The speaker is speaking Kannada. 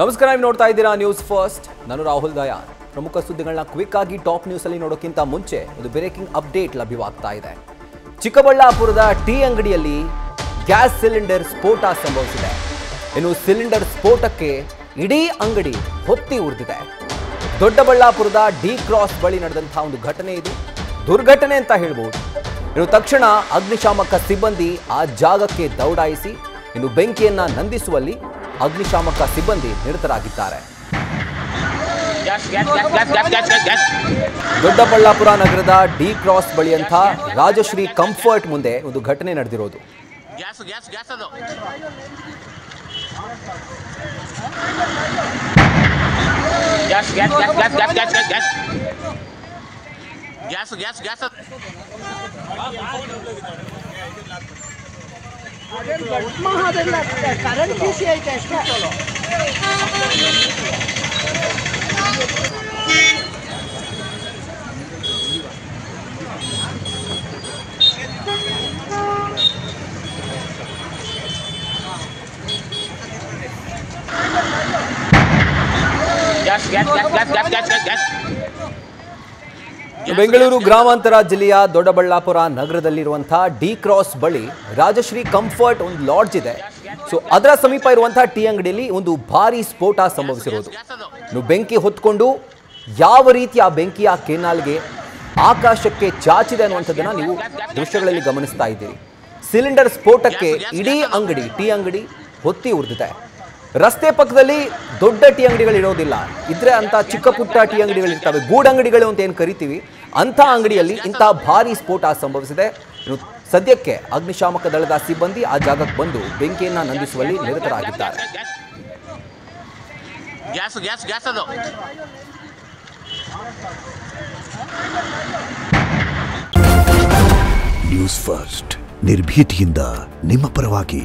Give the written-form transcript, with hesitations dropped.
ನಮಸ್ಕಾರ, ನೀವು ನೋಡ್ತಾ ಇದ್ದೀರಾ ನ್ಯೂಸ್ ಫಸ್ಟ್. ನಾನು ರಾಹುಲ್ ದಯಾನ್. ಪ್ರಮುಖ ಸುದ್ದಿಗಳನ್ನ ಕ್ವಿಕ್ ಆಗಿ ಟಾಪ್ ನ್ಯೂಸ್ ಅಲ್ಲಿ ನೋಡೋಕ್ಕಿಂತ ಮುಂಚೆ ಒಂದು ಬ್ರೇಕಿಂಗ್ ಅಪ್ಡೇಟ್ ಲಭ್ಯವಾಗ್ತಾ ಇದೆ. ಚಿಕ್ಕಬಳ್ಳಾಪುರದ ಟೀ ಅಂಗಡಿಯಲ್ಲಿ ಗ್ಯಾಸ್ ಸಿಲಿಂಡರ್ ಸ್ಫೋಟ ಸಂಭವಿಸಿದೆ. ಇನ್ನು ಸಿಲಿಂಡರ್ ಸ್ಫೋಟಕ್ಕೆ ಇಡೀ ಅಂಗಡಿ ಹೊತ್ತಿ ಉರಿದಿದೆ. ದೊಡ್ಡಬಳ್ಳಾಪುರದ ಡಿ ಕ್ರಾಸ್ ಬಳಿ ನಡೆದಂತಹ ಒಂದು ಘಟನೆ ಇದು. ದುರ್ಘಟನೆ ಅಂತ ಹೇಳ್ಬೋದು. ಇನ್ನು ತಕ್ಷಣ ಅಗ್ನಿಶಾಮಕ ಸಿಬ್ಬಂದಿ ಆ ಜಾಗಕ್ಕೆ ದೌಡಾಯಿಸಿ ಇನ್ನು ಬೆಂಕಿಯನ್ನ ನಂದಿಸುವಲ್ಲಿ ಅಗ್ನಿಶಾಮಕ ಸಿಬ್ಬಂದಿ ನಿರತರಾಗಿದ್ದಾರೆ. ದೊಡ್ಡಬಳ್ಳಾಪುರ ನಗರದ ಡಿ ಕ್ರಾಸ್ ಬಳಿಯಂಥ ರಾಜಶ್ರೀ ಕಂಫರ್ಟ್ ಮುಂದೆ ಒಂದು ಘಟನೆ ನಡೆದಿರೋದು. ಬೆಂಗಳೂರು ಗ್ರಾಮಾಂತರ ಜಿಲ್ಲೆಯ ದೊಡ್ಡಬಳ್ಳಾಪುರ ನಗರದಲ್ಲಿರುವಂತಹ ಡಿ ಕ್ರಾಸ್ ಬಳಿ ರಾಜಶ್ರೀ ಕಂಫರ್ಟ್ ಒಂದು ಲಾಡ್ಜ್ ಇದೆ. ಸೊ ಅದರ ಸಮೀಪ ಇರುವಂತಹ ಟೀ ಅಂಗಡಿಯಲ್ಲಿ ಒಂದು ಭಾರಿ ಸ್ಫೋಟ ಸಂಭವಿಸಿರೋದು. ಇನ್ನು ಬೆಂಕಿ ಹೊತ್ಕೊಂಡು ಯಾವ ರೀತಿ ಆ ಬೆಂಕಿಯ ಕೆನಾಲ್ಗೆ ಆಕಾಶಕ್ಕೆ ಚಾಚಿದೆ ಅನ್ನುವಂಥದ್ದನ್ನ ನೀವು ದೃಶ್ಯಗಳಲ್ಲಿ ಗಮನಿಸ್ತಾ ಇದ್ದೀರಿ. ಸಿಲಿಂಡರ್ ಸ್ಫೋಟಕ್ಕೆ ಇಡೀ ಅಂಗಡಿ, ಟೀ ಅಂಗಡಿ ಹೊತ್ತಿ ಉರಿದಿದೆ. ರಸ್ತೆ ಪಕ್ಕದಲ್ಲಿ ದೊಡ್ಡ ಟೀ ಅಂಗಡಿಗಳು ಇರೋದಿಲ್ಲ, ಇದ್ರೆ ಅಂತ ಚಿಕ್ಕ ಪುಟ್ಟ ಟೀ ಅಂಗಡಿಗಳಿರ್ತವೆ, ಗೂಡಂಗಡಿಗಳು ಅಂತ ಏನು ಕರಿತೀವಿ, ಅಂಥ ಅಂಗಡಿಯಲ್ಲಿ ಇಂಥ ಭಾರಿ ಸ್ಫೋಟ ಸಂಭವಿಸಿದೆ. ಇನ್ನು ಸದ್ಯಕ್ಕೆ ಅಗ್ನಿಶಾಮಕ ದಳದ ಸಿಬ್ಬಂದಿ ಆ ಜಾಗಕ್ಕೆ ಬಂದು ಬೆಂಕಿಯನ್ನ ನಂದಿಸುವಲ್ಲಿ ನಿರತರಾಗಿದ್ದಾರೆ. ನ್ಯೂಸ್ ಫಸ್ಟ್, ನಿರ್ಭೀತಿಯಿಂದ ನಿಮ್ಮ ಪರವಾಗಿ.